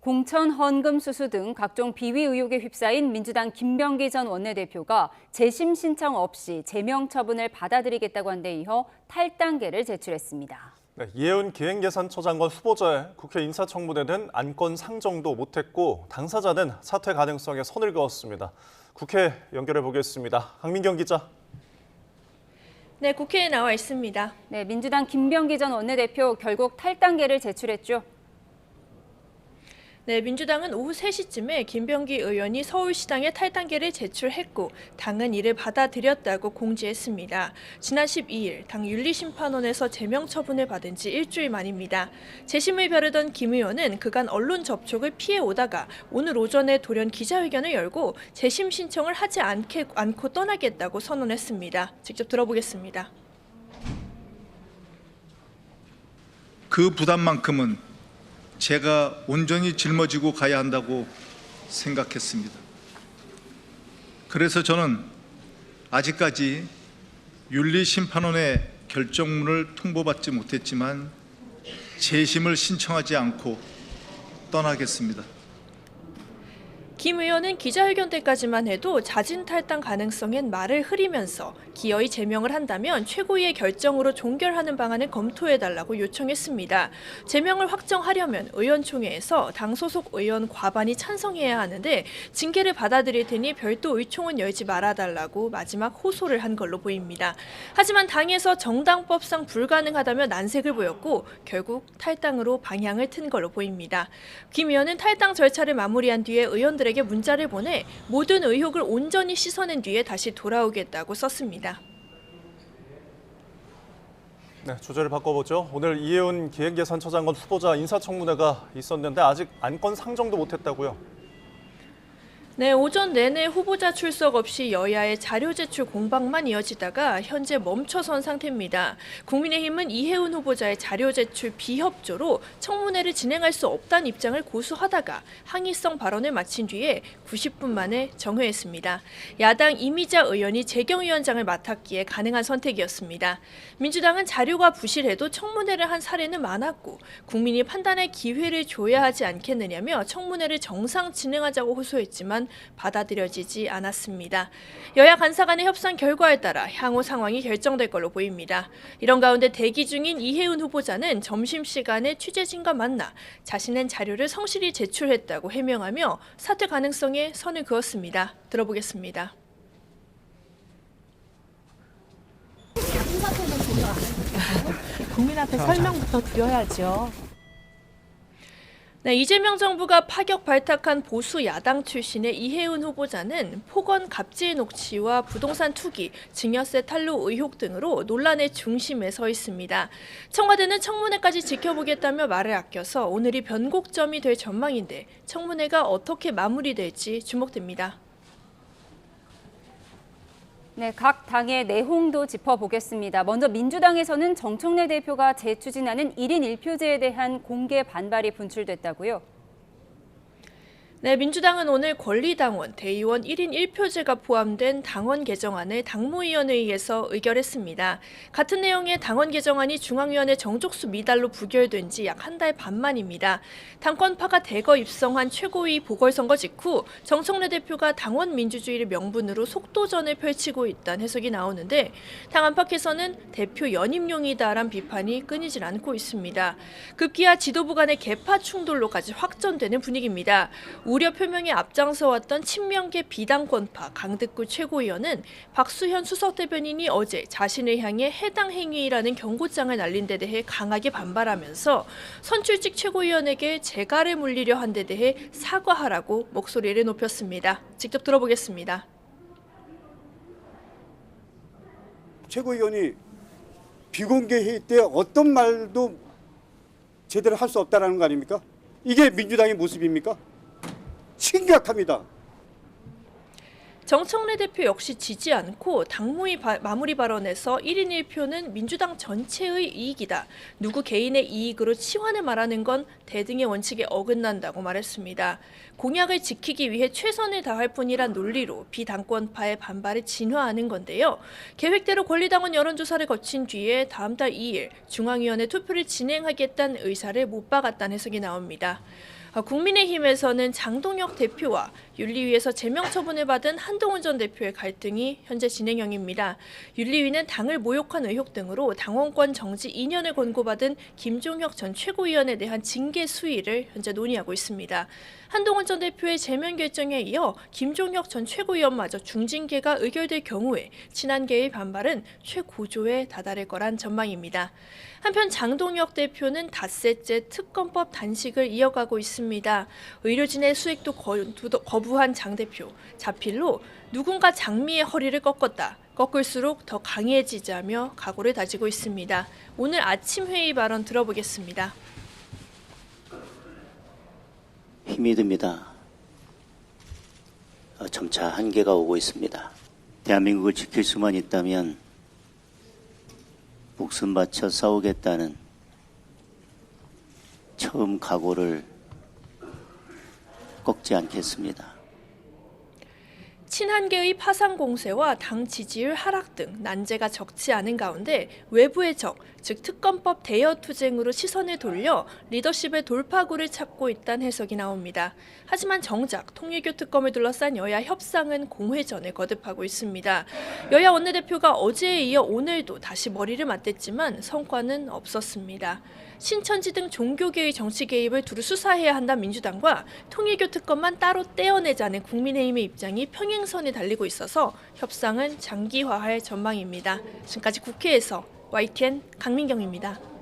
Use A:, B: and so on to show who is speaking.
A: 공천 헌금 수수 등 각종 비위 의혹에 휩싸인 민주당 김병기 전 원내대표가 재심 신청 없이 제명 처분을 받아들이겠다고 한 데 이어 탈당계를 제출했습니다.
B: 네, 이해운 기획예산처장관 후보자의 국회 인사청문회는 안건 상정도 못했고 당사자는 사퇴 가능성에 선을 그었습니다. 국회 연결해 보겠습니다. 강민경 기자.
C: 네, 국회에 나와 있습니다.
A: 네, 민주당 김병기 전 원내대표 결국 탈당계를 제출했죠.
C: 네, 민주당은 오후 3시쯤에 김병기 의원이 서울시당에 탈당계를 제출했고 당은 이를 받아들였다고 공지했습니다. 지난 12일 당 윤리심판원에서 제명 처분을 받은 지 일주일 만입니다. 재심을 벼르던 김 의원은 그간 언론 접촉을 피해 오다가 오늘 오전에 돌연 기자회견을 열고 재심 신청을 하지 않고 떠나겠다고 선언했습니다. 직접 들어보겠습니다.
D: 그 부담만큼은 제가 온전히 짊어지고 가야 한다고 생각했습니다. 그래서 저는 아직까지 윤리심판원의 결정문을 통보받지 못했지만 재심을 신청하지 않고 떠나겠습니다.
C: 김 의원은 기자회견 때까지만 해도 자진 탈당 가능성엔 말을 흐리면서 기어이 제명을 한다면 최고위의 결정으로 종결하는 방안을 검토해달라고 요청했습니다. 제명을 확정하려면 의원총회에서 당 소속 의원 과반이 찬성해야 하는데 징계를 받아들일 테니 별도 의총은 열지 말아달라고 마지막 호소를 한 걸로 보입니다. 하지만 당에서 정당법상 불가능하다며 난색을 보였고 결국 탈당으로 방향을 튼 걸로 보입니다. 김 의원은 탈당 절차를 마무리한 뒤에 의원들에게 문자를 보내 모든 의혹을 온전히 씻어낸 뒤에 다시 돌아오겠다고 썼습니다.
B: 네, 주제를 바꿔보죠. 오늘 이해운 기획예산처장관 후보자 인사청문회가 있었는데 아직 안건 상정도 못했다고요?
C: 네, 오전 내내 후보자 출석 없이 여야의 자료 제출 공방만 이어지다가 현재 멈춰선 상태입니다. 국민의힘은 이해운 후보자의 자료 제출 비협조로 청문회를 진행할 수 없다는 입장을 고수하다가 항의성 발언을 마친 뒤에 90분 만에 정회했습니다. 야당 이미자 의원이 재경위원장을 맡았기에 가능한 선택이었습니다. 민주당은 자료가 부실해도 청문회를 한 사례는 많았고 국민이 판단할 기회를 줘야 하지 않겠느냐며 청문회를 정상 진행하자고 호소했지만 받아들여지지 않았습니다. 여야 간사 간의 협상 결과에 따라 향후 상황이 결정될 걸로 보입니다. 이런 가운데 대기 중인 이해운 후보자는 점심시간에 취재진과 만나 자신은 자료를 성실히 제출했다고 해명하며 사퇴 가능성에 선을 그었습니다. 들어보겠습니다.
E: 국민한테 설명부터 드려야죠.
C: 네, 이재명 정부가 파격 발탁한 보수 야당 출신의 이해운 후보자는 폭언 갑질 녹취와 부동산 투기, 증여세 탈루 의혹 등으로 논란의 중심에 서 있습니다. 청와대는 청문회까지 지켜보겠다며 말을 아껴서 오늘이 변곡점이 될 전망인데 청문회가 어떻게 마무리될지 주목됩니다.
A: 네, 각 당의 내홍도 짚어보겠습니다. 먼저 민주당에서는 정청래 대표가 재추진하는 1인 1표제에 대한 공개 반발이 분출됐다고요?
C: 네, 민주당은 오늘 권리당원, 대의원 1인 1표제가 포함된 당원 개정안을 당무위원회의에서 의결했습니다. 같은 내용의 당원 개정안이 중앙위원회 정족수 미달로 부결된 지 약 한 달 반 만입니다. 당권파가 대거 입성한 최고위 보궐선거 직후 정청래 대표가 당원 민주주의를 명분으로 속도전을 펼치고 있다는 해석이 나오는데 당 안팎에서는 대표 연임용이다라는 비판이 끊이질 않고 있습니다. 급기야 지도부 간의 계파 충돌로까지 확전되는 분위기입니다. 우려 표명에 앞장서왔던 친명계 비당권파 강득구 최고위원은 박수현 수석대변인이 어제 자신을 향해 해당 행위라는 경고장을 날린 데 대해 강하게 반발하면서 선출직 최고위원에게 재갈을 물리려 한 데 대해 사과하라고 목소리를 높였습니다. 직접 들어보겠습니다.
F: 최고위원이 비공개 회의 때 어떤 말도 제대로 할 수 없다는 거 아닙니까? 이게 민주당의 모습입니까? 심각합니다.
C: 정청래 대표 역시 지지 않고 당무위 마무리 발언에서 1인 1표는 민주당 전체의 이익이다. 누구 개인의 이익으로 치환을 말하는 건 대등의 원칙에 어긋난다고 말했습니다. 공약을 지키기 위해 최선을 다할 뿐이란 논리로 비당권파의 반발을 진화하는 건데요. 계획대로 권리당원 여론조사를 거친 뒤에 다음 달 2일 중앙위원회 투표를 진행하겠다는 의사를 못 박았다는 해석이 나옵니다. 국민의힘에서는 장동혁 대표와 윤리위에서 제명 처분을 받은 한동훈 전 대표의 갈등이 현재 진행형입니다. 윤리위는 당을 모욕한 의혹 등으로 당원권 정지 2년을 권고받은 김종혁 전 최고위원에 대한 징계 수위를 현재 논의하고 있습니다. 한동훈 전 대표의 제명 결정에 이어 김종혁 전 최고위원마저 중징계가 의결될 경우에 친한계의 반발은 최고조에 다다를 거란 전망입니다. 한편 장동혁 대표는 닷새째 특검법 단식을 이어가고 있습니다. 의료진의 수액도 거부한 장 대표. 자필로 누군가 장미의 허리를 꺾을수록 더 강해지자며 각오를 다지고 있습니다. 오늘 아침 회의 발언 들어보겠습니다.
G: 힘이 듭니다. 점차 한계가 오고 있습니다. 대한민국을 지킬 수만 있다면 목숨 바쳐 싸우겠다는 처음 각오를 꺾지 않겠습니다.
C: 친한계의 파상 공세와 당 지지율 하락 등 난제가 적지 않은 가운데 외부의 적, 즉 특검법 대여 투쟁으로 시선을 돌려 리더십의 돌파구를 찾고 있다는 해석이 나옵니다. 하지만 정작 통일교 특검을 둘러싼 여야 협상은 공회전에 거듭하고 있습니다. 여야 원내대표가 어제에 이어 오늘도 다시 머리를 맞댔지만 성과는 없었습니다. 신천지 등 종교계의 정치 개입을 두루 수사해야 한다는 민주당과 통일교 특검만 따로 떼어내자는 국민의힘의 입장이 평행선에 달리고 있어서 협상은 장기화할 전망입니다. 지금까지 국회에서 YTN 강민경입니다.